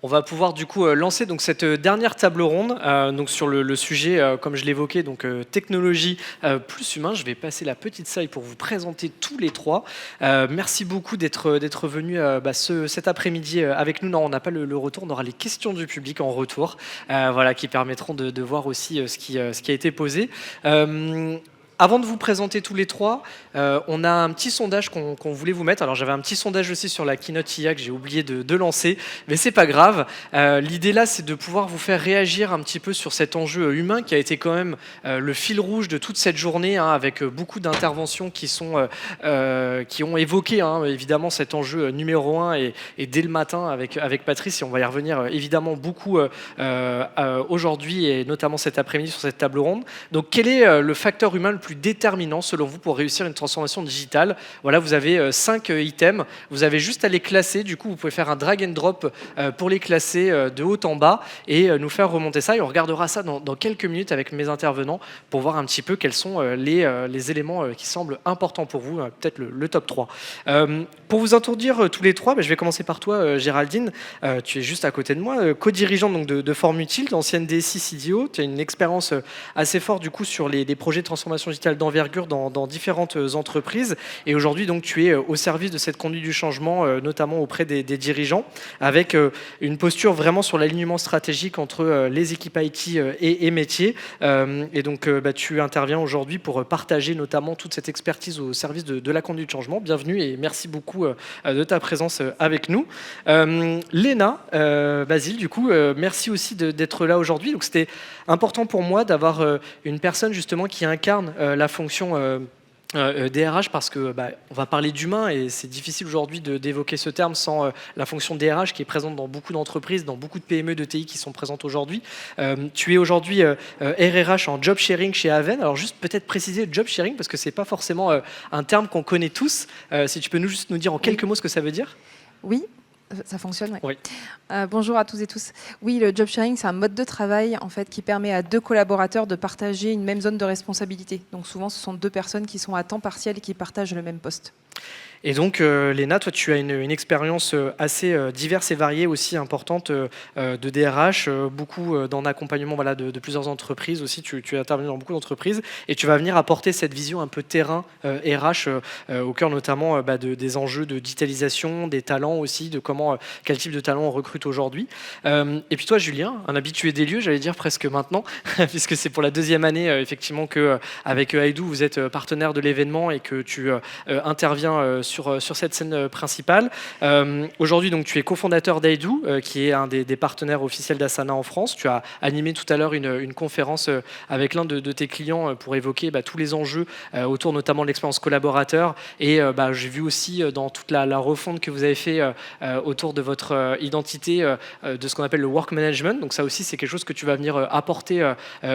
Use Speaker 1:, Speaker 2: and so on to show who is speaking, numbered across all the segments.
Speaker 1: On va pouvoir du coup lancer donc cette dernière table ronde donc sur le sujet, comme je l'évoquais, donc technologie plus humain. Je vais passer la petite salle pour vous présenter tous les trois. Merci beaucoup d'être venus cet après-midi avec nous. Non, on n'a pas le retour, on aura les questions du public en retour, voilà, qui permettront de voir aussi ce qui a été posé. Avant de vous présenter tous les trois, on a un petit sondage qu'on voulait vous mettre. Alors j'avais un petit sondage aussi sur la keynote IA que j'ai oublié de lancer, mais c'est pas grave. L'idée là, c'est de pouvoir vous faire réagir un petit peu sur cet enjeu humain qui a été quand même le fil rouge de toute cette journée, hein, avec beaucoup d'interventions qui ont évoqué évidemment cet enjeu numéro un et dès le matin avec Patrice, et on va y revenir évidemment beaucoup aujourd'hui et notamment cet après-midi sur cette table ronde. Donc quel est le facteur humain le plus déterminant selon vous pour réussir une transformation digitale? Voilà, vous avez 5 items, vous avez juste à les classer. Du coup, vous pouvez faire un drag and drop pour les classer de haut en bas et nous faire remonter ça, et on regardera ça dans quelques minutes avec mes intervenants pour voir un petit peu quels sont les éléments qui semblent importants pour vous, peut-être le top 3. Pour vous introduire tous les trois, je vais commencer par toi, Géraldine. Tu es juste à côté de moi, co-dirigeante donc de Forme Utile, ancienne DSI CDO. Tu as une expérience assez forte du coup sur les projets de transformation digitale d'envergure dans différentes entreprises, et aujourd'hui donc tu es au service de cette conduite du changement, notamment auprès des dirigeants, avec une posture vraiment sur l'alignement stratégique entre les équipes IT et métiers, et donc tu interviens aujourd'hui pour partager notamment toute cette expertise au service de la conduite du changement. Bienvenue et merci beaucoup de ta présence avec nous. Léna, Basile, du coup, merci aussi d'être là aujourd'hui. Donc c'était important pour moi d'avoir une personne justement qui incarne la fonction DRH, parce que on va parler d'humain et c'est difficile aujourd'hui d'évoquer ce terme sans la fonction DRH qui est présente dans beaucoup d'entreprises, dans beaucoup de PME, de TI qui sont présentes aujourd'hui. Tu es aujourd'hui RRH en job sharing chez Aven. Alors juste peut-être préciser job sharing parce que c'est pas forcément un terme qu'on connaît tous. Si tu peux juste nous dire en quelques mots ce que ça veut dire.
Speaker 2: Oui, ça fonctionne, ouais.
Speaker 1: Oui.
Speaker 2: Bonjour à tous et tous. Oui, le job sharing, c'est un mode de travail en fait, qui permet à deux collaborateurs de partager une même zone de responsabilité. Donc souvent, ce sont deux personnes qui sont à temps partiel et qui partagent le même poste.
Speaker 1: Et donc, Léna, toi, tu as une expérience assez diverse et variée, aussi importante de DRH, beaucoup dans l'accompagnement de plusieurs entreprises aussi. Tu es intervenu dans beaucoup d'entreprises et tu vas venir apporter cette vision un peu terrain RH au cœur notamment des enjeux de digitalisation, des talents aussi, de quel type de talent on recrute aujourd'hui. Et puis toi, Julien, un habitué des lieux, j'allais dire presque maintenant, puisque c'est pour la deuxième année effectivement que avec Aidoo, vous êtes partenaire de l'événement et que tu interviens sur cette scène principale. Aujourd'hui, donc, tu es cofondateur d'Aidoo, qui est un des partenaires officiels d'Asana en France. Tu as animé tout à l'heure une conférence avec l'un de tes clients pour évoquer tous les enjeux autour notamment de l'expérience collaborateur. Et j'ai vu aussi dans toute la refonte que vous avez fait autour de votre identité, de ce qu'on appelle le work management. Donc ça aussi, c'est quelque chose que tu vas venir apporter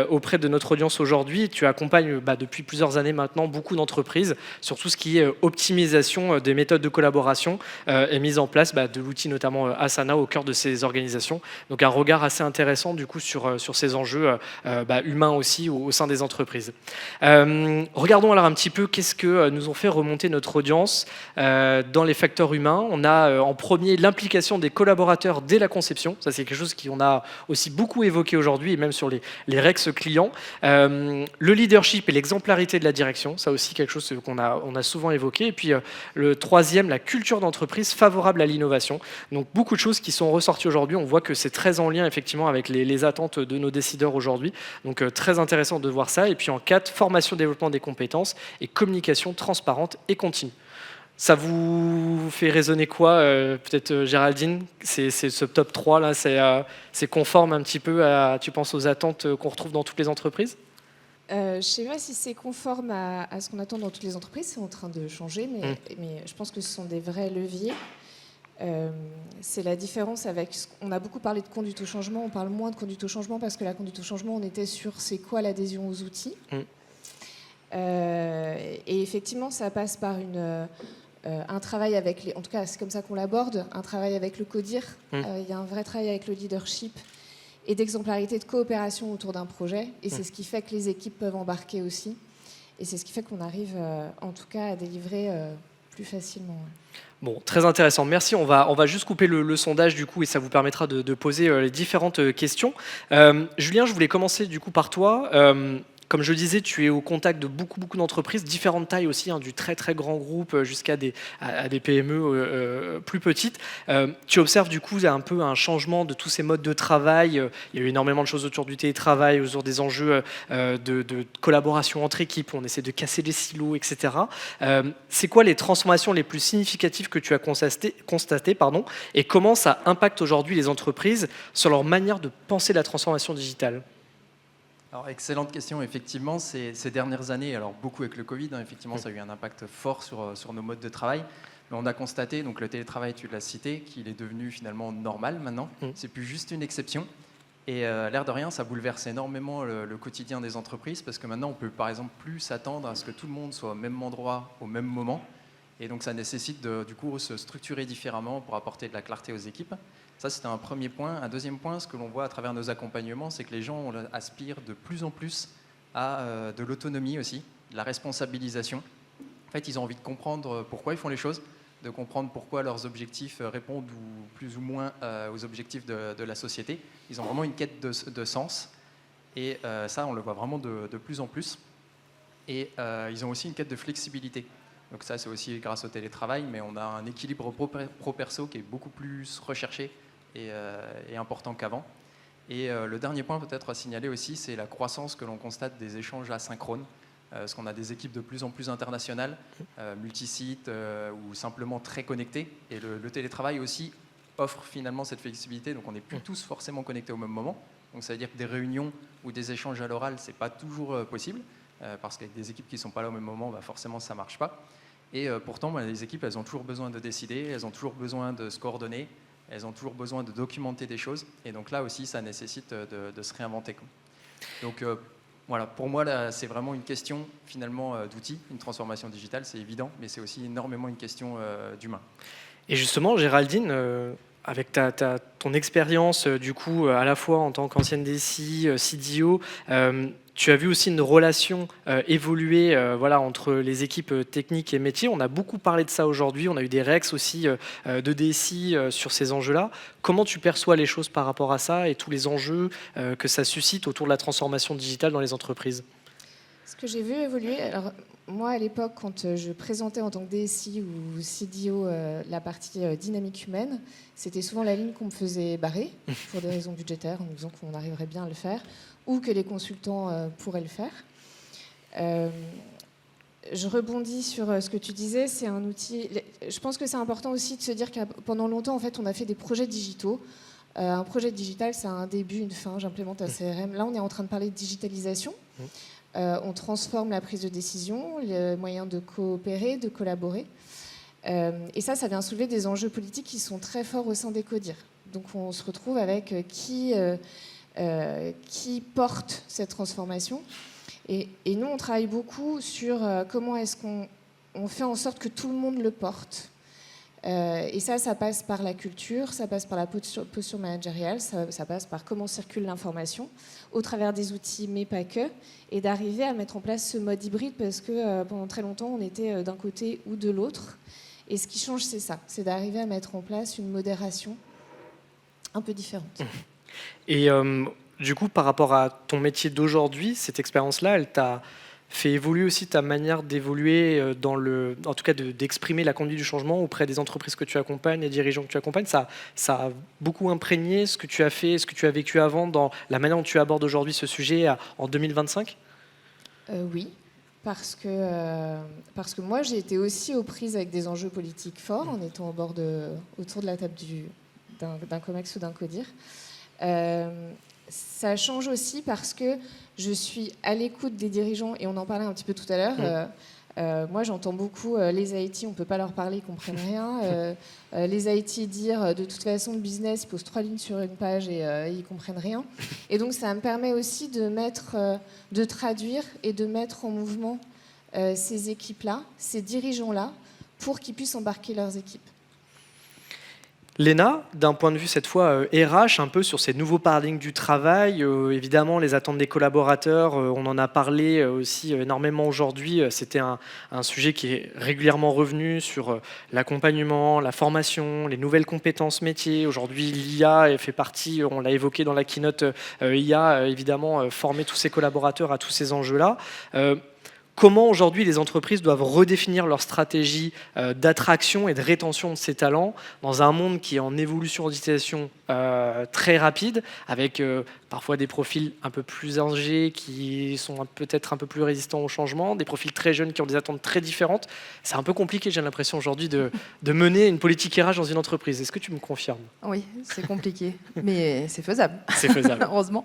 Speaker 1: auprès de notre audience aujourd'hui. Tu accompagnes depuis plusieurs années maintenant beaucoup d'entreprises sur tout ce qui est optimisation des méthodes de collaboration et mise en place de l'outil notamment Asana au cœur de ces organisations. Donc un regard assez intéressant du coup sur ces enjeux humains aussi au sein des entreprises. Regardons alors un petit peu qu'est-ce que nous ont fait remonter notre audience dans les facteurs humains. On a en premier l'implication des collaborateurs dès la conception. Ça, c'est quelque chose qu'on a aussi beaucoup évoqué aujourd'hui et même sur les REX clients. Le leadership et l'exemplarité de la direction, ça aussi quelque chose qu'on a souvent évoqué. Et puis le troisième, la culture d'entreprise favorable à l'innovation. Donc beaucoup de choses qui sont ressorties aujourd'hui. On voit que c'est très en lien effectivement avec les attentes de nos décideurs aujourd'hui. Donc très intéressant de voir ça. Et puis en 4, formation, développement des compétences et communication transparente et continue. Ça vous fait résonner quoi peut-être Géraldine, c'est ce top 3 là, c'est conforme un petit peu tu penses aux attentes qu'on retrouve dans toutes les entreprises?
Speaker 3: Je ne sais pas si c'est conforme à ce qu'on attend dans toutes les entreprises, c'est en train de changer, mais je pense que ce sont des vrais leviers. C'est la différence avec... On a beaucoup parlé de conduite au changement, on parle moins de conduite au changement parce que la conduite au changement, on était sur c'est quoi l'adhésion aux outils. Et effectivement, ça passe par un travail avec les... En tout cas, c'est comme ça qu'on l'aborde, un travail avec le CODIR. Il y a un vrai travail avec le leadership et d'exemplarité, de coopération autour d'un projet. Et c'est ce qui fait que les équipes peuvent embarquer aussi. Et c'est ce qui fait qu'on arrive, en tout cas, à délivrer plus facilement.
Speaker 1: Bon, très intéressant. Merci. On va juste couper le sondage du coup et ça vous permettra de poser les différentes questions. Julien, je voulais commencer du coup par toi. Comme je le disais, tu es au contact de beaucoup d'entreprises, différentes tailles aussi, du très très grand groupe jusqu'à des PME plus petites. Tu observes du coup un peu un changement de tous ces modes de travail. Il y a eu énormément de choses autour du télétravail, autour des enjeux de collaboration entre équipes. On essaie de casser les silos, etc. C'est quoi les transformations les plus significatives que tu as constatées, et comment ça impacte aujourd'hui les entreprises sur leur manière de penser la transformation digitale?
Speaker 4: Alors, excellente question. Effectivement, ces dernières années, alors beaucoup avec le Covid, effectivement, ça a eu un impact fort sur nos modes de travail. Mais on a constaté, donc le télétravail, tu l'as cité, qu'il est devenu finalement normal maintenant. C'est plus juste une exception. Et l'air de rien, ça bouleverse énormément le quotidien des entreprises parce que maintenant, on peut par exemple plus s'attendre à ce que tout le monde soit au même endroit, au même moment. Et donc, ça nécessite du coup se structurer différemment pour apporter de la clarté aux équipes. Ça, c'était un premier point. Un deuxième point, ce que l'on voit à travers nos accompagnements, c'est que les gens aspirent de plus en plus à de l'autonomie aussi, de la responsabilisation. En fait, ils ont envie de comprendre pourquoi ils font les choses, de comprendre pourquoi leurs objectifs répondent plus ou moins aux objectifs de la société. Ils ont vraiment une quête de sens. Et ça, on le voit vraiment de plus en plus. Et ils ont aussi une quête de flexibilité. Donc ça, c'est aussi grâce au télétravail, mais on a un équilibre pro-perso qui est beaucoup plus recherché et important qu'avant. Et le dernier point peut-être à signaler aussi, c'est la croissance que l'on constate des échanges asynchrones, parce qu'on a des équipes de plus en plus internationales, multisites ou simplement très connectées. Et le télétravail aussi offre finalement cette flexibilité, donc on n'est plus tous forcément connectés au même moment. Donc ça veut dire que des réunions ou des échanges à l'oral, ce n'est pas toujours possible, parce qu'avec des équipes qui ne sont pas là au même moment, forcément ça ne marche pas. Et pourtant, les équipes, elles ont toujours besoin de décider, elles ont toujours besoin de se coordonner, elles ont toujours besoin de documenter des choses. Et donc là aussi, ça nécessite de se réinventer. Donc voilà, pour moi, là, c'est vraiment une question finalement d'outils. Une transformation digitale, c'est évident, mais c'est aussi énormément une question d'humain.
Speaker 1: Et justement, Géraldine, avec ton expérience du coup à la fois en tant qu'ancienne DSI, CDO, tu as vu aussi une relation évoluer entre les équipes techniques et métiers. On a beaucoup parlé de ça aujourd'hui. On a eu des réex aussi de DSI sur ces enjeux-là. Comment tu perçois les choses par rapport à ça et tous les enjeux que ça suscite autour de la transformation digitale dans les entreprises?
Speaker 3: Ce que j'ai vu évoluer, alors moi à l'époque, quand je présentais en tant que DSI ou CDO la partie dynamique humaine, c'était souvent la ligne qu'on me faisait barrer pour des raisons budgétaires, en nous disant qu'on arriverait bien à le faire, ou que les consultants pourraient le faire. Je rebondis sur ce que tu disais, c'est un outil. Je pense que c'est important aussi de se dire que pendant longtemps, en fait, on a fait des projets digitaux. Un projet digital, ça a un début, une fin. J'implémente un CRM. Là, on est en train de parler de digitalisation. On transforme la prise de décision, les moyens de coopérer, de collaborer. Et ça vient soulever des enjeux politiques qui sont très forts au sein des CODIR. Donc on se retrouve avec qui porte cette transformation. Et nous, on travaille beaucoup sur comment est-ce qu'on fait en sorte que tout le monde le porte. Et ça passe par la culture, ça passe par la posture managériale, ça passe par comment circule l'information, au travers des outils, mais pas que, et d'arriver à mettre en place ce mode hybride, parce que pendant très longtemps, on était d'un côté ou de l'autre. Et ce qui change, c'est ça, c'est d'arriver à mettre en place une modération un peu différente.
Speaker 1: Et du coup, par rapport à ton métier d'aujourd'hui, cette expérience-là, elle t'a fait évoluer aussi ta manière d'évoluer en tout cas d'exprimer la conduite du changement auprès des entreprises que tu accompagnes, les dirigeants que tu accompagnes. Ça a beaucoup imprégné ce que tu as fait, ce que tu as vécu avant dans la manière dont tu abordes aujourd'hui ce sujet en 2025 ?
Speaker 3: Oui, parce que moi, j'ai été aussi aux prises avec des enjeux politiques forts en étant autour de la table d'un COMEX ou d'un CODIR. Ça change aussi parce que je suis à l'écoute des dirigeants, et on en parlait un petit peu tout à l'heure. Moi, j'entends beaucoup les IT, on ne peut pas leur parler, ils ne comprennent rien. Les IT dire, de toute façon, le business, ils posent 3 lignes sur une page et ils ne comprennent rien. Et donc, ça me permet aussi de traduire et de mettre en mouvement ces équipes-là, ces dirigeants-là, pour qu'ils puissent embarquer leurs équipes.
Speaker 1: Léna, d'un point de vue cette fois RH, un peu sur ces nouveaux paradigmes du travail, évidemment les attentes des collaborateurs, on en a parlé aussi énormément aujourd'hui, c'était un sujet qui est régulièrement revenu sur l'accompagnement, la formation, les nouvelles compétences métiers. Aujourd'hui l'IA fait partie, on l'a évoqué dans la keynote IA, évidemment former tous ces collaborateurs à tous ces enjeux-là. Comment aujourd'hui les entreprises doivent redéfinir leur stratégie d'attraction et de rétention de ces talents dans un monde qui est en évolution, en digitalisation très rapide, avec parfois des profils un peu plus âgés qui sont peut-être un peu plus résistants au changement, des profils très jeunes qui ont des attentes très différentes. C'est un peu compliqué, j'ai l'impression aujourd'hui, de mener une politique RH dans une entreprise. Est-ce que tu me confirmes?
Speaker 2: Oui, c'est compliqué, mais c'est faisable.
Speaker 1: C'est faisable.
Speaker 2: Heureusement.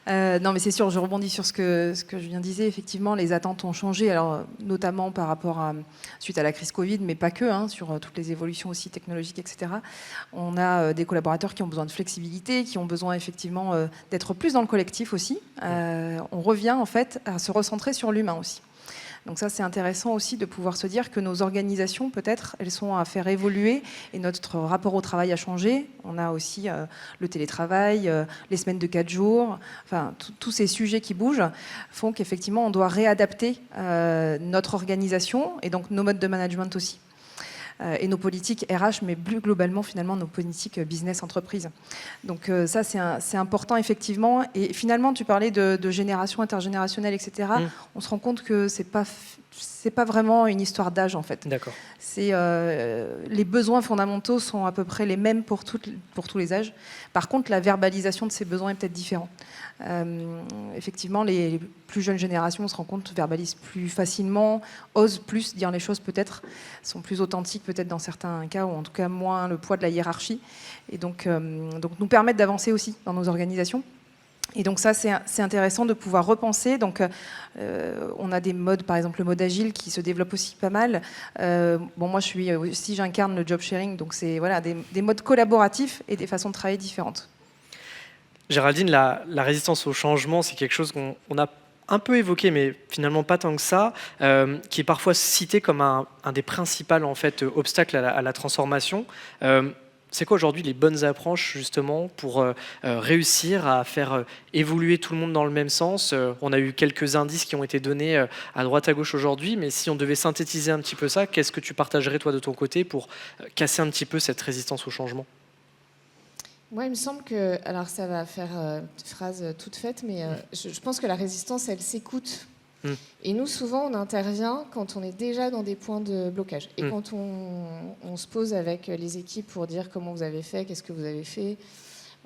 Speaker 2: Non, mais c'est sûr, je rebondis sur ce que Julien disait. Effectivement, les attentes ont changé, alors, notamment par rapport suite à la crise Covid, mais pas que, sur toutes les évolutions aussi technologiques, etc. On a des collaborateurs qui ont besoin de flexibilité, qui ont besoin effectivement d'être plus dans le collectif aussi. On revient en fait à se recentrer sur l'humain aussi. Donc ça, c'est intéressant aussi de pouvoir se dire que nos organisations, peut-être, elles sont à faire évoluer et notre rapport au travail a changé. On a aussi le télétravail, les semaines de 4 jours, enfin, tous ces sujets qui bougent font qu'effectivement, on doit réadapter notre organisation et donc nos modes de management aussi. Et nos politiques RH, mais plus globalement, finalement, nos politiques business-entreprise. Donc ça, c'est important, effectivement. Et finalement, tu parlais de génération intergénérationnelle, etc. On se rend compte que c'est pas vraiment une histoire d'âge, en fait.
Speaker 1: D'accord.
Speaker 2: Les besoins fondamentaux sont à peu près les mêmes pour tous les âges. Par contre, la verbalisation de ces besoins est peut-être différente. Effectivement, les plus jeunes générations, on se rend compte, verbalisent plus facilement, osent plus dire les choses peut-être, sont plus authentiques peut-être dans certains cas, ou en tout cas moins le poids de la hiérarchie, et donc nous permettent d'avancer aussi dans nos organisations. Et donc ça, c'est intéressant de pouvoir repenser. Donc, on a des modes, par exemple le mode agile, qui se développe aussi pas mal. Moi, j'incarne le job sharing, donc c'est voilà, des modes collaboratifs et des façons de travailler différentes.
Speaker 1: Géraldine, la résistance au changement, c'est quelque chose qu'on a un peu évoqué, mais finalement pas tant que ça, qui est parfois cité comme un des principaux en fait, obstacles à la transformation. C'est quoi aujourd'hui les bonnes approches justement pour réussir à faire évoluer tout le monde dans le même sens? On a eu quelques indices qui ont été donnés à droite à gauche aujourd'hui, mais si on devait synthétiser un petit peu ça, qu'est-ce que tu partagerais toi de ton côté pour casser un petit peu cette résistance au changement?
Speaker 3: Moi, il me semble que, alors ça va faire une phrase toute faite, mais je pense que la résistance, elle s'écoute. Et nous, souvent, on intervient quand on est déjà dans des points de blocage. Et quand on se pose avec les équipes pour dire comment vous avez fait, qu'est-ce que vous avez fait,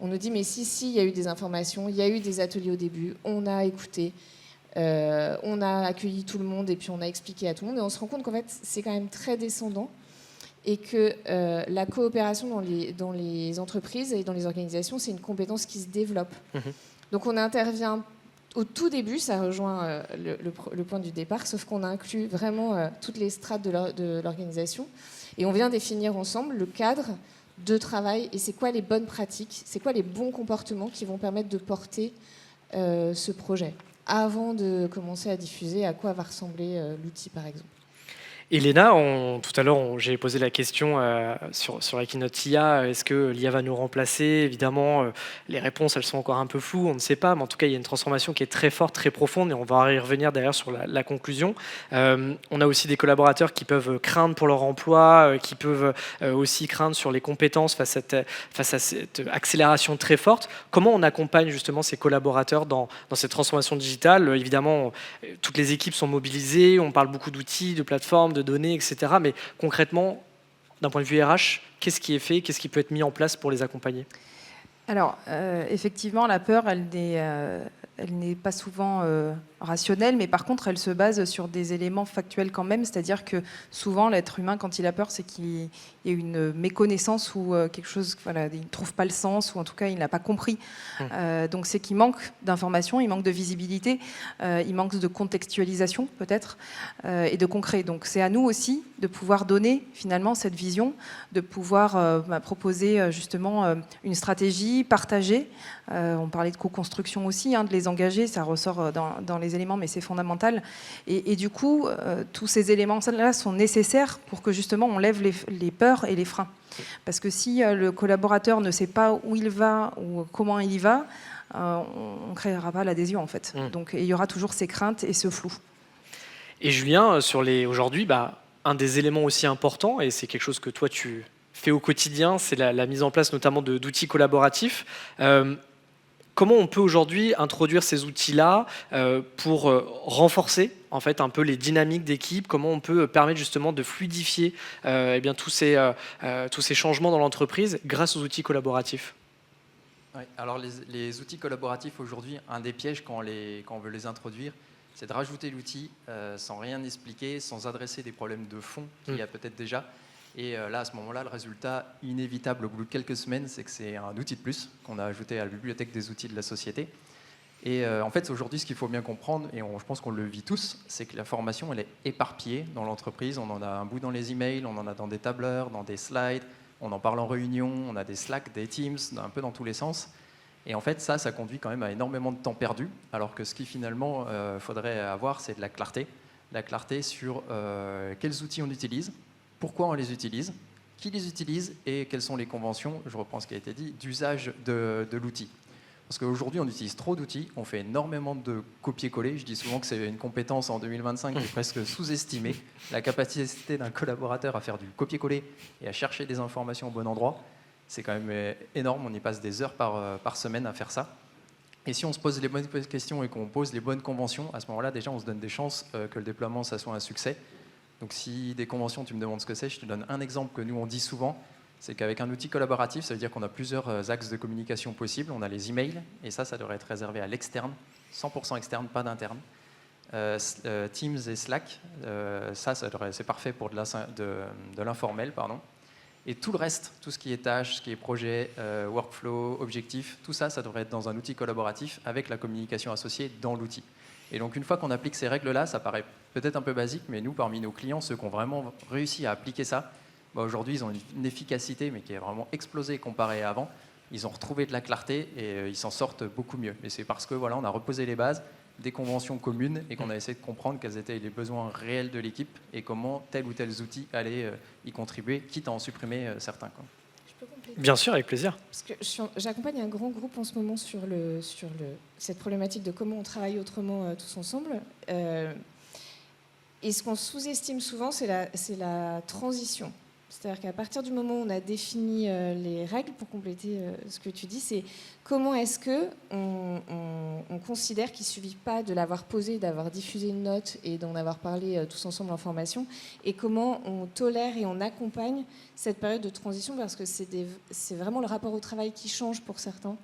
Speaker 3: on nous dit, mais si, il y a eu des informations, il y a eu des ateliers au début, on a écouté, on a accueilli tout le monde et puis on a expliqué à tout le monde. Et on se rend compte qu'en fait, c'est quand même très descendant. Et que la coopération dans les entreprises et dans les organisations, c'est une compétence qui se développe. Donc on intervient au tout début, ça rejoint le point du départ, sauf qu'on inclut vraiment toutes les strates de l'organisation. Et on vient définir ensemble le cadre de travail et c'est quoi les bonnes pratiques, c'est quoi les bons comportements qui vont permettre de porter ce projet, avant de commencer à diffuser à quoi va ressembler l'outil, par exemple.
Speaker 1: Et Léna, tout à l'heure, j'ai posé la question sur la keynote IA, est-ce que l'IA va nous remplacer? Évidemment, les réponses, elles sont encore un peu floues, on ne sait pas, mais en tout cas, il y a une transformation qui est très forte, très profonde, et on va y revenir derrière sur la conclusion. On a aussi des collaborateurs qui peuvent craindre pour leur emploi, qui peuvent aussi craindre sur les compétences face à cette accélération très forte. Comment on accompagne justement ces collaborateurs dans cette transformation digitale? Évidemment, toutes les équipes sont mobilisées, on parle beaucoup d'outils, de plateformes, de données, etc. Mais concrètement, d'un point de vue RH, qu'est-ce qui est fait, qu'est-ce qui peut être mis en place pour les accompagner?
Speaker 2: Alors, effectivement, la peur, elle n'est pas souvent rationnelle, mais par contre, elle se base sur des éléments factuels quand même, c'est-à-dire que souvent, l'être humain, quand il a peur, c'est qu'il y a une méconnaissance ou quelque chose, voilà, il ne trouve pas le sens, ou en tout cas, il n'a pas compris. Donc, c'est qu'il manque d'informations, il manque de visibilité, il manque de contextualisation, peut-être, et de concret. Donc, c'est à nous aussi de pouvoir donner, finalement, cette vision, de pouvoir proposer, justement, une stratégie partagée. On parlait de co-construction aussi, de les les engager, ça ressort dans les éléments, mais c'est fondamental. Et du coup, tous ces éléments-là sont nécessaires pour que justement on lève les peurs et les freins. Parce que si le collaborateur ne sait pas où il va ou comment il y va, on ne créera pas l'adhésion en fait. Donc il y aura toujours ces craintes et ce flou.
Speaker 1: Et Julien, aujourd'hui, un des éléments aussi importants, et c'est quelque chose que toi tu fais au quotidien, c'est la mise en place notamment d'outils collaboratifs. Comment on peut aujourd'hui introduire ces outils-là pour renforcer en fait un peu les dynamiques d'équipe? Comment on peut permettre justement de fluidifier tous ces changements dans l'entreprise grâce aux outils collaboratifs?
Speaker 4: Ouais, alors les outils collaboratifs aujourd'hui, un des pièges quand on veut les introduire, c'est de rajouter l'outil sans rien expliquer, sans adresser des problèmes de fond qu'il y a peut-être déjà. Et là, à ce moment-là, le résultat inévitable au bout de quelques semaines, c'est que c'est un outil de plus qu'on a ajouté à la bibliothèque des outils de la société. Et en fait, aujourd'hui, ce qu'il faut bien comprendre, et je pense qu'on le vit tous, c'est que la formation, elle est éparpillée dans l'entreprise. On en a un bout dans les emails, on en a dans des tableurs, dans des slides, on en parle en réunion, on a des Slack, des Teams, un peu dans tous les sens. Et en fait, ça conduit quand même à énormément de temps perdu, alors que ce qui finalement faudrait avoir, c'est de la clarté. La clarté sur quels outils on utilise, pourquoi on les utilise, qui les utilise et quelles sont les conventions, je reprends ce qui a été dit, d'usage de l'outil. Parce qu'aujourd'hui, on utilise trop d'outils, on fait énormément de copier-coller. Je dis souvent que c'est une compétence en 2025 qui est presque sous-estimée. La capacité d'un collaborateur à faire du copier-coller et à chercher des informations au bon endroit, c'est quand même énorme. On y passe des heures par semaine à faire ça. Et si on se pose les bonnes questions et qu'on pose les bonnes conventions, à ce moment-là, déjà, on se donne des chances que le déploiement, ça soit un succès. Donc si des conventions, tu me demandes ce que c'est, je te donne un exemple que nous, on dit souvent. C'est qu'avec un outil collaboratif, ça veut dire qu'on a plusieurs axes de communication possibles. On a les emails, et ça devrait être réservé à l'externe, 100% externe, pas d'interne. Teams et Slack, c'est parfait pour de l'informel, pardon. Et tout le reste, tout ce qui est tâches, ce qui est projet, workflow, objectif, tout ça devrait être dans un outil collaboratif avec la communication associée dans l'outil. Et donc une fois qu'on applique ces règles-là, ça paraît peut-être un peu basique, mais nous, parmi nos clients, ceux qui ont vraiment réussi à appliquer ça, aujourd'hui, ils ont une efficacité, mais qui a vraiment explosé comparé à avant. Ils ont retrouvé de la clarté et ils s'en sortent beaucoup mieux. Et c'est parce que on a reposé les bases, des conventions communes, et qu'on a essayé de comprendre quels étaient les besoins réels de l'équipe et comment tel ou tel outil allait y contribuer, quitte à en supprimer certains.
Speaker 3: Je peux compléter ?
Speaker 1: Bien sûr, avec plaisir.
Speaker 3: Parce que j'accompagne un grand groupe en ce moment sur cette problématique de comment on travaille autrement tous ensemble. Et ce qu'on sous-estime souvent, c'est la transition. C'est-à-dire qu'à partir du moment où on a défini les règles, pour compléter ce que tu dis, c'est comment est-ce qu'on considère qu'il ne suffit pas de l'avoir posé, d'avoir diffusé une note et d'en avoir parlé tous ensemble en formation, et comment on tolère et on accompagne cette période de transition, parce que c'est vraiment le rapport au travail qui change pour certains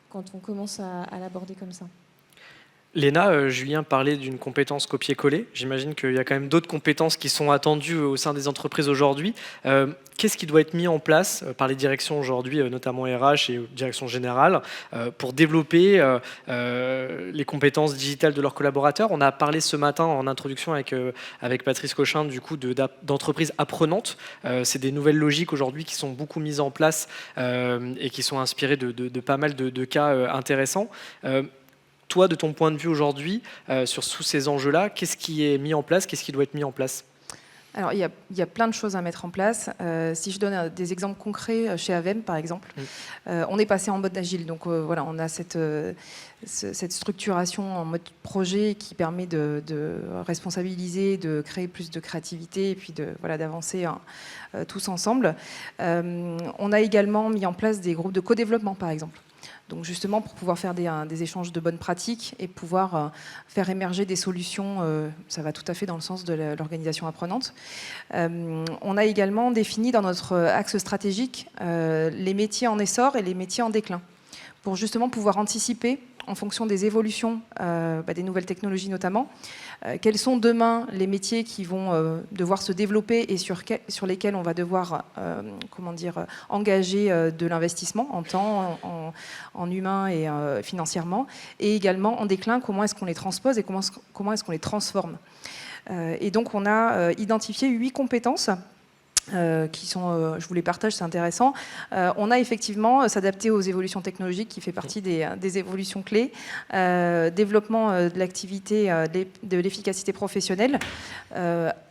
Speaker 3: quand on commence à l'aborder comme ça.
Speaker 1: Léna, Julien parlait d'une compétence copier-coller. J'imagine qu'il y a quand même d'autres compétences qui sont attendues au sein des entreprises aujourd'hui. Qu'est-ce qui doit être mis en place par les directions aujourd'hui, notamment RH et direction générale, pour développer les compétences digitales de leurs collaborateurs? On a parlé ce matin en introduction avec Patrice Cochin du coup d'entreprises apprenantes. C'est des nouvelles logiques aujourd'hui qui sont beaucoup mises en place et qui sont inspirées de pas mal de cas intéressants. Toi, de ton point de vue aujourd'hui, sur tous ces enjeux-là, qu'est-ce qui est mis en place? Qu'est-ce qui doit être mis en place?
Speaker 2: Alors, il y a plein de choses à mettre en place. Si je donne des exemples concrets, chez Avem, par exemple, on est passé en mode agile. Donc, on a cette structuration en mode projet qui permet de responsabiliser, de créer plus de créativité et puis d'avancer tous ensemble. On a également mis en place des groupes de co-développement, par exemple. Donc justement pour pouvoir faire des échanges de bonnes pratiques et pouvoir faire émerger des solutions, ça va tout à fait dans le sens de l'organisation apprenante. On a également défini dans notre axe stratégique les métiers en essor et les métiers en déclin, pour justement pouvoir anticiper en fonction des évolutions des nouvelles technologies notamment, quels sont demain les métiers qui vont devoir se développer et sur lesquels on va devoir engager de l'investissement en temps, en humain et financièrement, et également en déclin, comment est-ce qu'on les transpose et comment est-ce qu'on les transforme. Et donc on a identifié 8 compétences je vous les partage, c'est intéressant. On a effectivement s'adapter aux évolutions technologiques qui fait partie des évolutions clés. Développement de l'activité, de l'efficacité professionnelle.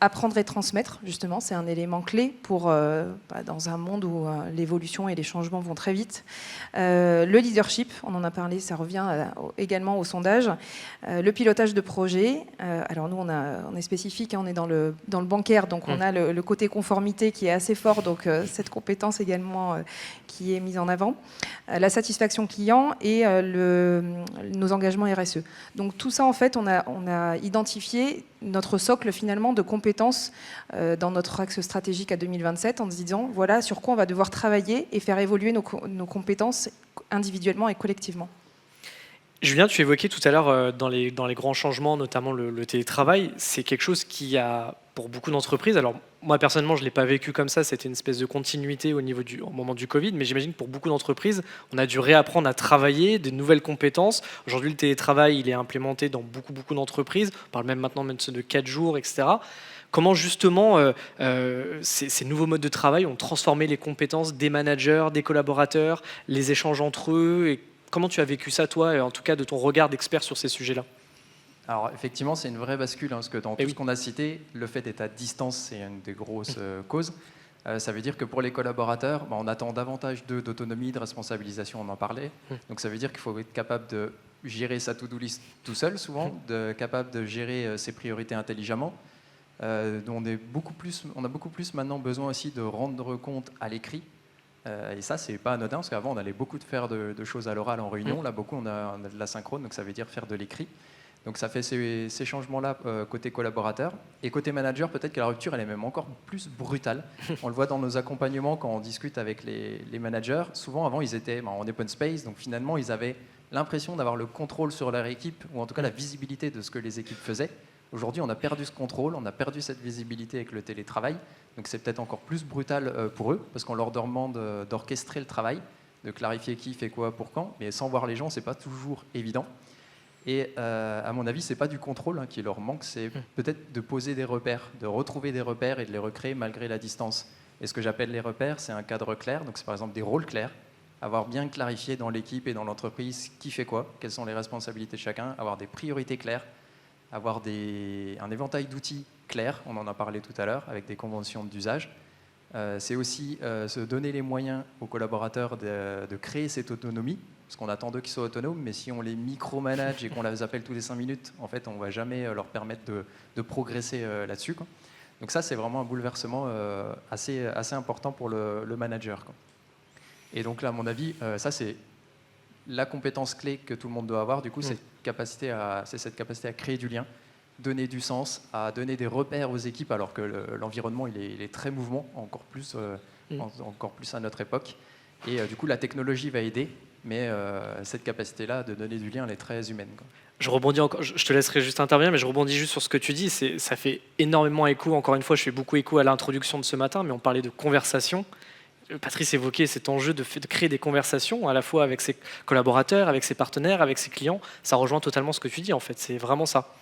Speaker 2: Apprendre et transmettre, justement, c'est un élément clé pour, dans un monde où l'évolution et les changements vont très vite. Le leadership, on en a parlé, ça revient également au sondage. Le pilotage de projet. Alors nous, on est spécifique, hein, on est dans le bancaire, donc on a le côté conformité qui est assez fort, donc cette compétence également qui est mise en avant. La satisfaction client et nos engagements RSE. Donc tout ça, en fait, on a identifié notre socle finalement de compétences dans notre axe stratégique à 2027 en se disant voilà sur quoi on va devoir travailler et faire évoluer nos compétences individuellement et collectivement.
Speaker 1: Julien, tu évoquais tout à l'heure dans les grands changements, notamment le télétravail, c'est quelque chose qui a pour beaucoup d'entreprises, alors moi personnellement je ne l'ai pas vécu comme ça, c'était une espèce de continuité au moment du Covid, mais j'imagine que pour beaucoup d'entreprises, on a dû réapprendre à travailler, des nouvelles compétences. Aujourd'hui le télétravail il est implémenté dans beaucoup d'entreprises, on parle même maintenant de 4 jours, etc. Comment justement ces nouveaux modes de travail ont transformé les compétences des managers, des collaborateurs, les échanges entre eux et comment tu as vécu ça, toi, en tout cas de ton regard d'expert sur ces sujets-là?
Speaker 4: Alors effectivement, c'est une vraie bascule, hein, parce que dans tout ce qu'on a cité, le fait d'être à distance, c'est une des grosses causes. Ça veut dire que pour les collaborateurs, on attend davantage d'eux d'autonomie, de responsabilisation, on en parlait. Donc ça veut dire qu'il faut être capable de gérer sa to-do list tout seul, souvent, capable de gérer ses priorités intelligemment. On a beaucoup plus maintenant besoin aussi de rendre compte à l'écrit. Et ça, c'est pas anodin, parce qu'avant, on allait beaucoup faire de choses à l'oral en réunion. Là, beaucoup, on a de l'asynchrone, donc ça veut dire faire de l'écrit. Donc ça fait ces changements-là côté collaborateur. Et côté manager, peut-être que la rupture, elle est même encore plus brutale. On le voit dans nos accompagnements quand on discute avec les managers. Souvent, avant, ils étaient en open space, donc finalement, ils avaient l'impression d'avoir le contrôle sur leur équipe, ou en tout cas la visibilité de ce que les équipes faisaient. Aujourd'hui, on a perdu ce contrôle, on a perdu cette visibilité avec le télétravail. Donc c'est peut-être encore plus brutal pour eux, parce qu'on leur demande d'orchestrer le travail, de clarifier qui fait quoi pour quand. Mais sans voir les gens, c'est pas toujours évident. Et à mon avis, c'est pas du contrôle qui leur manque, c'est peut-être de poser des repères, de retrouver des repères et de les recréer malgré la distance. Et ce que j'appelle les repères, c'est un cadre clair. Donc c'est par exemple des rôles clairs, avoir bien clarifié dans l'équipe et dans l'entreprise qui fait quoi, quelles sont les responsabilités de chacun, avoir des priorités claires, avoir un éventail d'outils clairs, on en a parlé tout à l'heure, avec des conventions d'usage. C'est aussi se donner les moyens aux collaborateurs de créer cette autonomie, parce qu'on attend d'eux qu'ils soient autonomes, mais si on les micromanage et qu'on les appelle tous les 5 minutes, en fait, on ne va jamais leur permettre de progresser là-dessus, quoi. Donc ça, c'est vraiment un bouleversement assez important pour le manager, quoi. Et donc là, à mon avis, ça, c'est la compétence clé que tout le monde doit avoir, du coup, c'est cette capacité à créer du lien, donner du sens, à donner des repères aux équipes, alors que l'environnement, il est très mouvement, encore plus à notre époque. Et du coup, la technologie va aider, mais cette capacité-là de donner du lien, elle est très humaine, quoi.
Speaker 1: Je rebondis encore, je te laisserai juste intervenir, mais je rebondis juste sur ce que tu dis. Ça fait énormément écho, encore une fois, je fais beaucoup écho à l'introduction de ce matin, mais on parlait de conversation. Patrice évoquait cet enjeu de créer des conversations à la fois avec ses collaborateurs, avec ses partenaires, avec ses clients. Ça rejoint totalement ce que tu dis, en fait, c'est vraiment ça.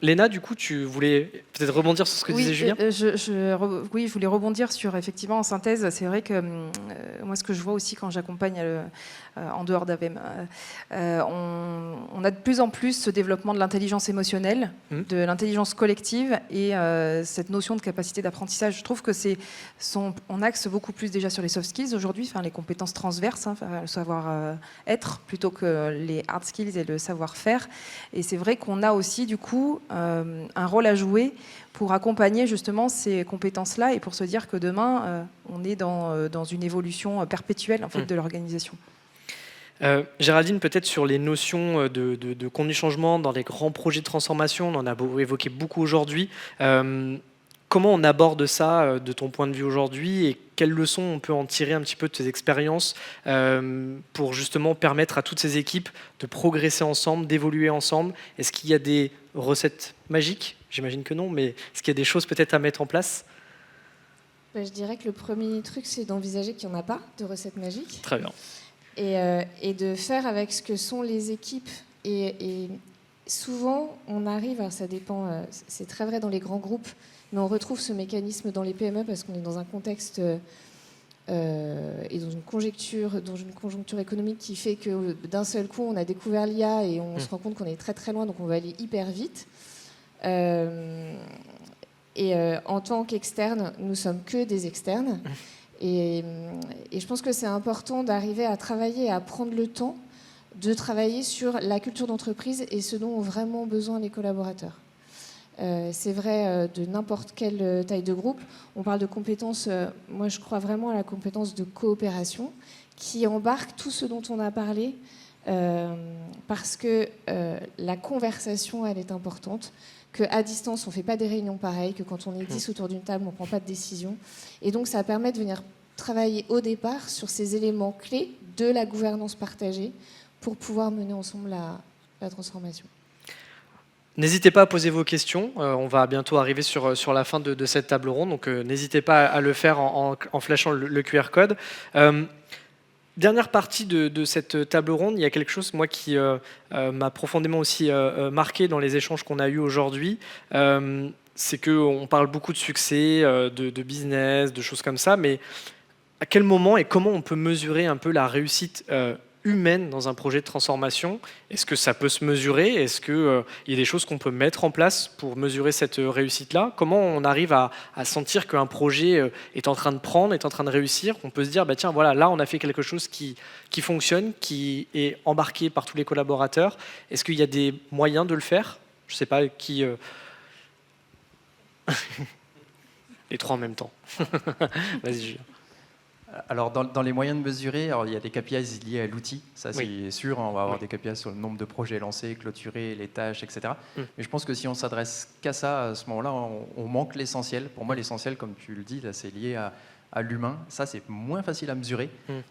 Speaker 1: Léna, du coup, tu voulais peut-être rebondir sur ce que disait Julien ?
Speaker 2: Oui, je voulais rebondir sur, effectivement, en synthèse, c'est vrai que moi, ce que je vois aussi quand j'accompagne en dehors d'AVEM, on a de plus en plus ce développement de l'intelligence émotionnelle, de l'intelligence collective et cette notion de capacité d'apprentissage. Je trouve que on axe beaucoup plus déjà sur les soft skills aujourd'hui, enfin, les compétences transverses, le savoir-être, plutôt que les hard skills et le savoir-faire. Et c'est vrai qu'on a aussi, du coup, un rôle à jouer pour accompagner justement ces compétences-là et pour se dire que demain, on est dans une évolution perpétuelle en fait, de l'organisation.
Speaker 1: Géraldine, peut-être sur les notions de contenu changement dans les grands projets de transformation, on en a évoqué beaucoup aujourd'hui. Comment on aborde ça de ton point de vue aujourd'hui et quelles leçons on peut en tirer un petit peu de tes expériences pour justement permettre à toutes ces équipes de progresser ensemble, d'évoluer ensemble? Est-ce qu'il y a des recettes magiques? J'imagine que non, mais est-ce qu'il y a des choses peut-être à mettre en place?
Speaker 3: Je dirais que le premier truc, c'est d'envisager qu'il n'y en a pas de recettes magiques.
Speaker 1: Très bien.
Speaker 3: Et de faire avec ce que sont les équipes. Et souvent, on arrive, alors ça dépend, c'est très vrai dans les grands groupes, mais on retrouve ce mécanisme dans les PME parce qu'on est dans un contexte et dans une conjoncture économique qui fait que d'un seul coup, on a découvert l'IA et on se rend compte qu'on est très très loin, donc on va aller hyper vite. En tant qu'externe, nous sommes que des externes. Et je pense que c'est important d'arriver à travailler, à prendre le temps de travailler sur la culture d'entreprise et ce dont ont vraiment besoin les collaborateurs. C'est vrai de n'importe quelle taille de groupe. On parle de compétences, moi je crois vraiment à la compétence de coopération qui embarque tout ce dont on a parlé parce que la conversation, elle est importante, qu'à distance, on ne fait pas des réunions pareilles, que quand on est 10 autour d'une table, on ne prend pas de décision. Et donc ça permet de venir travailler au départ sur ces éléments clés de la gouvernance partagée pour pouvoir mener ensemble la transformation.
Speaker 1: N'hésitez pas à poser vos questions. On va bientôt arriver sur la fin de cette table ronde, donc n'hésitez pas à le faire en flashant le QR code. Dernière partie de cette table ronde, il y a quelque chose moi qui m'a profondément aussi marqué dans les échanges qu'on a eus aujourd'hui. C'est qu'on parle beaucoup de succès, de business, de choses comme ça, mais à quel moment et comment on peut mesurer un peu la réussite humaine dans un projet de transformation? Est-ce que ça peut se mesurer? Est-ce qu'il y a des choses qu'on peut mettre en place pour mesurer cette réussite-là? Comment on arrive à sentir qu'un projet est en train de prendre, est en train de réussir? On peut se dire, bah tiens, voilà, là, on a fait quelque chose qui fonctionne, qui est embarqué par tous les collaborateurs. Est-ce qu'il y a des moyens de le faire? Je ne sais pas qui... Les trois en même temps. Vas-y, Julien.
Speaker 4: Alors, dans les moyens de mesurer, alors, il y a des KPIs liés à l'outil, ça c'est sûr, on va avoir des KPIs sur le nombre de projets lancés, clôturés, les tâches, etc. Mais je pense que si on s'adresse qu'à ça, à ce moment-là, on manque l'essentiel. Pour moi, l'essentiel, comme tu le dis, là, c'est lié à l'humain. Ça, c'est moins facile à mesurer.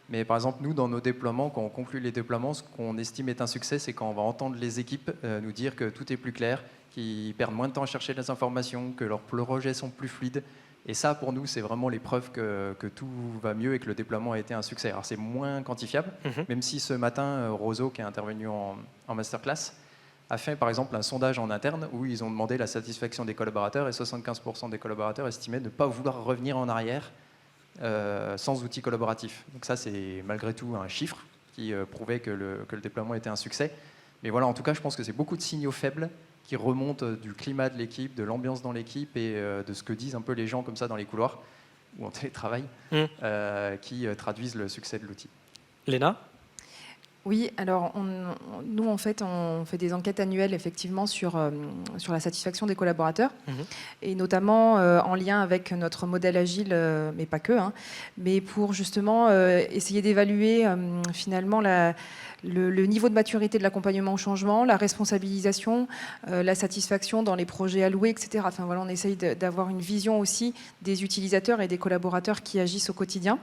Speaker 4: Mais par exemple, nous, dans nos déploiements, quand on conclut les déploiements, ce qu'on estime est un succès, c'est quand on va entendre les équipes nous dire que tout est plus clair, qu'ils perdent moins de temps à chercher des informations, que leurs projets sont plus fluides. Et ça, pour nous, c'est vraiment les preuves que tout va mieux et que le déploiement a été un succès. Alors, c'est moins quantifiable, même si ce matin, Roseau, qui est intervenu en masterclass, a fait, par exemple, un sondage en interne où ils ont demandé la satisfaction des collaborateurs et 75% des collaborateurs estimaient ne pas vouloir revenir en arrière sans outils collaboratifs. Donc ça, c'est malgré tout un chiffre qui prouvait que le déploiement était un succès. Mais voilà, en tout cas, je pense que c'est beaucoup de signaux faibles qui remontent du climat de l'équipe, de l'ambiance dans l'équipe et de ce que disent un peu les gens comme ça dans les couloirs ou en télétravail, qui traduisent le succès de l'outil.
Speaker 1: Léna ?
Speaker 2: Oui, alors nous en fait on fait des enquêtes annuelles effectivement sur la satisfaction des collaborateurs et notamment en lien avec notre modèle agile, mais pas que, mais pour justement essayer d'évaluer finalement le niveau de maturité de l'accompagnement au changement, la responsabilisation, la satisfaction dans les projets alloués, etc. Enfin voilà, on essaye d'avoir une vision aussi des utilisateurs et des collaborateurs qui agissent au quotidien.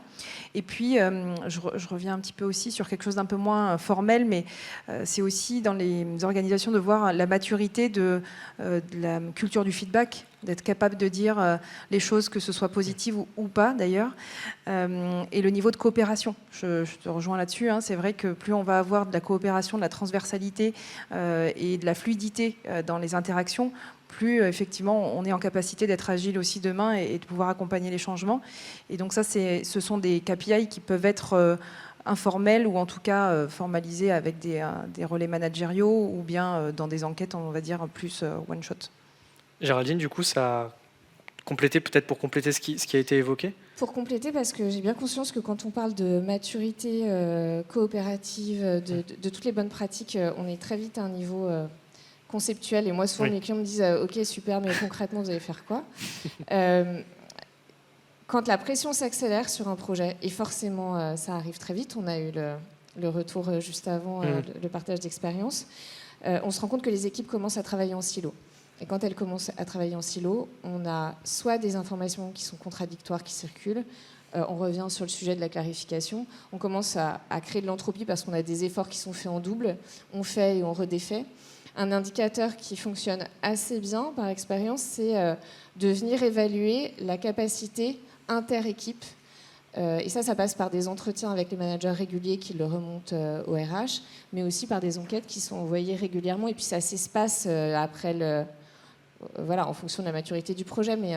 Speaker 2: Et puis je reviens un petit peu aussi sur quelque chose d'un peu moins formel, mais c'est aussi dans les organisations de voir la maturité de la culture du feedback, d'être capable de dire les choses, que ce soit positive ou pas d'ailleurs, et le niveau de coopération. Je te rejoins là-dessus, c'est vrai que plus on va avoir de la coopération, de la transversalité et de la fluidité dans les interactions, plus effectivement on est en capacité d'être agile aussi demain et de pouvoir accompagner les changements. Et donc ça, ce sont des KPI qui peuvent être informels ou en tout cas formalisés avec des relais managériaux ou bien dans des enquêtes, on va dire, plus one-shot.
Speaker 1: Géraldine, du coup, ça a complété, peut-être pour compléter ce qui a été évoqué?
Speaker 3: Pour compléter, parce que j'ai bien conscience que quand on parle de maturité coopérative, de toutes les bonnes pratiques, on est très vite à un niveau conceptuel. Et moi, souvent, mes clients me disent « Ok, super, mais concrètement, vous allez faire quoi ?» Quand la pression s'accélère sur un projet, et forcément, ça arrive très vite, on a eu le retour juste avant le partage d'expérience, on se rend compte que les équipes commencent à travailler en silo. Et quand elles commencent à travailler en silo, on a soit des informations qui sont contradictoires qui circulent, on revient sur le sujet de la clarification, on commence à créer de l'entropie parce qu'on a des efforts qui sont faits en double, on fait et on redéfait. Un indicateur qui fonctionne assez bien par expérience, c'est de venir évaluer la capacité inter-équipe. Et ça passe par des entretiens avec les managers réguliers qui le remontent au RH, mais aussi par des enquêtes qui sont envoyées régulièrement. Et puis ça s'espace après voilà, en fonction de la maturité du projet. Mais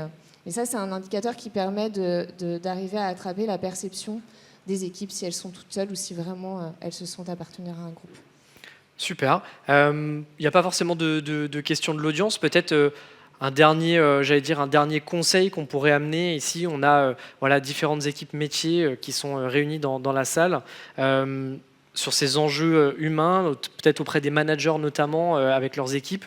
Speaker 3: ça, c'est un indicateur qui permet d'arriver à attraper la perception des équipes, si elles sont toutes seules ou si vraiment elles se sentent appartenir à un groupe.
Speaker 1: Super. Il n'y a pas forcément de questions de l'audience. Peut-être un dernier, un dernier conseil qu'on pourrait amener. Ici, on a voilà, différentes équipes métiers qui sont réunies dans la salle. Sur ces enjeux humains, peut-être auprès des managers notamment, avec leurs équipes,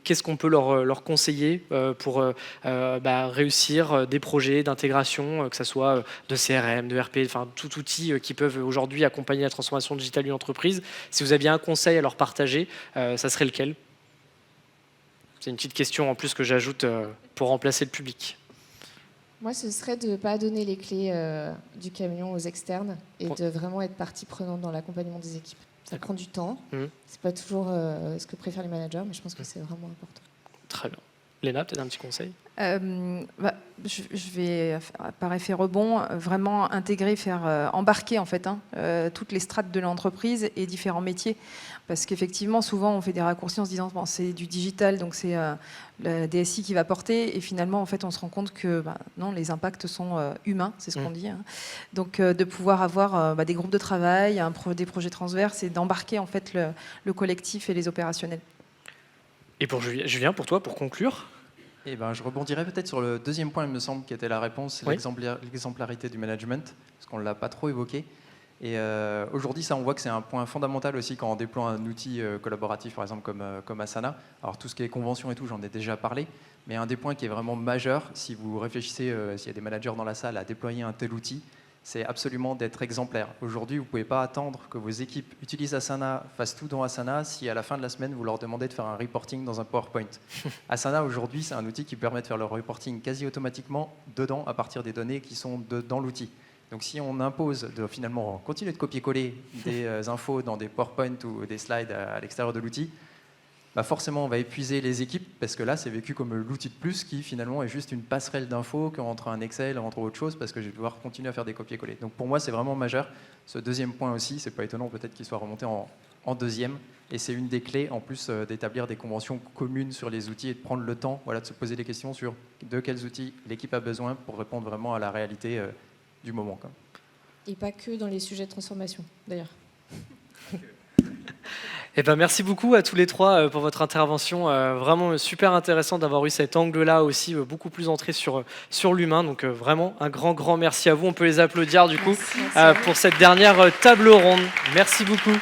Speaker 1: qu'est-ce qu'on peut leur conseiller pour réussir des projets d'intégration, que ce soit de CRM, de RP, enfin tout outil qui peuvent aujourd'hui accompagner la transformation digitale d'une entreprise. Si vous aviez un conseil à leur partager, ça serait lequel? C'est une petite question en plus que j'ajoute pour remplacer le public.
Speaker 3: Moi, ce serait de ne pas donner les clés du camion aux externes et de vraiment être partie prenante dans l'accompagnement des équipes. Ça prend du temps. C'est pas toujours ce que préfèrent les managers, mais je pense que c'est vraiment important.
Speaker 1: Très bien. Léna, peut-être un petit conseil?
Speaker 2: Je vais, par effet rebond, vraiment intégrer, faire embarquer en fait, toutes les strates de l'entreprise et différents métiers. Parce qu'effectivement, souvent, on fait des raccourcis en se disant bon, c'est du digital, donc c'est la DSI qui va porter. Et finalement, en fait, on se rend compte que non, les impacts sont humains, c'est ce qu'on dit. Donc, de pouvoir avoir des groupes de travail, des projets transverses et d'embarquer en fait le collectif et les opérationnels.
Speaker 1: Et pour Julien, pour toi, pour conclure?
Speaker 4: Eh ben, je rebondirais peut-être sur le deuxième point, il me semble, qui était la réponse, c'est l'exemplarité du management, parce qu'on ne l'a pas trop évoqué. Et aujourd'hui, ça, on voit que c'est un point fondamental aussi quand on déploie un outil collaboratif, par exemple, comme Asana. Alors, tout ce qui est convention et tout, j'en ai déjà parlé, mais un des points qui est vraiment majeur, si vous réfléchissez, s'il y a des managers dans la salle, à déployer un tel outil, c'est absolument d'être exemplaire. Aujourd'hui, vous ne pouvez pas attendre que vos équipes utilisent Asana, fassent tout dans Asana, si à la fin de la semaine, vous leur demandez de faire un reporting dans un PowerPoint. Asana, aujourd'hui, c'est un outil qui permet de faire le reporting quasi automatiquement dedans, à partir des données qui sont dans l'outil. Donc si on impose de finalement continuer de copier-coller des infos dans des PowerPoint ou des slides à l'extérieur de l'outil, forcément on va épuiser les équipes parce que là c'est vécu comme l'outil de plus qui finalement est juste une passerelle d'infos entre un Excel, entre autre chose parce que je vais devoir continuer à faire des copier-coller. Donc pour moi c'est vraiment majeur. Ce deuxième point aussi, c'est pas étonnant peut-être qu'il soit remonté en deuxième et c'est une des clés en plus d'établir des conventions communes sur les outils et de prendre le temps de se poser des questions sur de quels outils l'équipe a besoin pour répondre vraiment à la réalité du moment. Quoi.
Speaker 3: Et pas que dans les sujets de transformation, d'ailleurs.
Speaker 1: Eh ben, merci beaucoup à tous les trois pour votre intervention. Vraiment super intéressant d'avoir eu cet angle-là aussi, beaucoup plus entré sur l'humain. Donc vraiment un grand merci à vous. On peut les applaudir du coup pour cette dernière table ronde. Merci beaucoup.